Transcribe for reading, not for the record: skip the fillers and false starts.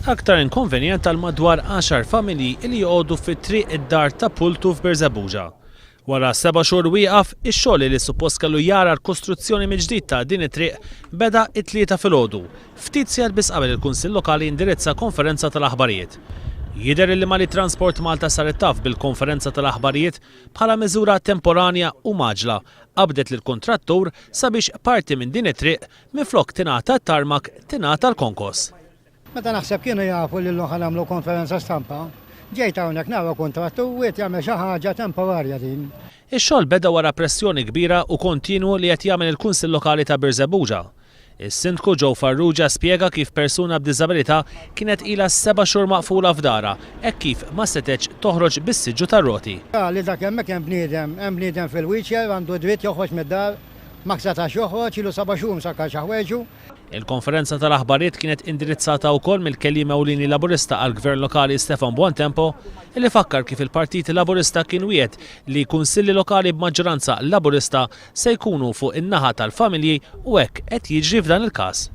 Aktar inkonvenjent għal madwar 10 familji li jgħodu fit-triq id-dar ta' Pultu f'Berżabuġa. Wara 7 xhur wieqaf, ix-xogħol li suppost kellu jara l-kostruzzjoni mill-ġdid ta' din it-triq beda t-tlieta filgħodu, ftit sigħat biss qabel il-Kunsill Lokali indirizza konferenza tal-aħbarijiet. Jidher li Mali Transport Malta saret taf bil-konferenza tal-aħbarijiet bħala miżura temporanja u maġla qabdet lill-kontrattur sabiex parti minn din it-triq minflok tingħata t-tarmak tingħata l-konkos. Meta naħseb kienu jafu li l-lum ħanamlu konferenza stampa, ġejt hawnhekk nara kontrattur u qed jagħmel xi ħaġa temporarja din. Ix-xogħol beda wara pressjoni kbira u kontinwu li qed jagħmel il-Kunsill Lokali ta' Berżabuġa. Is-Sindku Joe Farrugia spjega kif persuna b'diżabilità kienet ilha 7 xhur maqfula f'dara, hekk kif ma setgħetx toħroġ bis-siġġu tar-roti. Li dak hemmhekk hemm bniedem fil-wheelchair għandu dritt joħroġ mid-dar, ma setax joħroġ ilu 7 xhur sakka xaħweġu. Il-konferenza tal-aħbarijiet kienet indirizzata wkoll mill-kelliem ewlieni Laburista għall-Gvern Lokali Stefan Buontempo li fakkar kif il-Partit Laburista kien wiegħed li kunsilli lokali b'maġġoranza Laburista se jkunu fuq in-naħa tal-familji u hekk qed jiġri f'dan il-każ.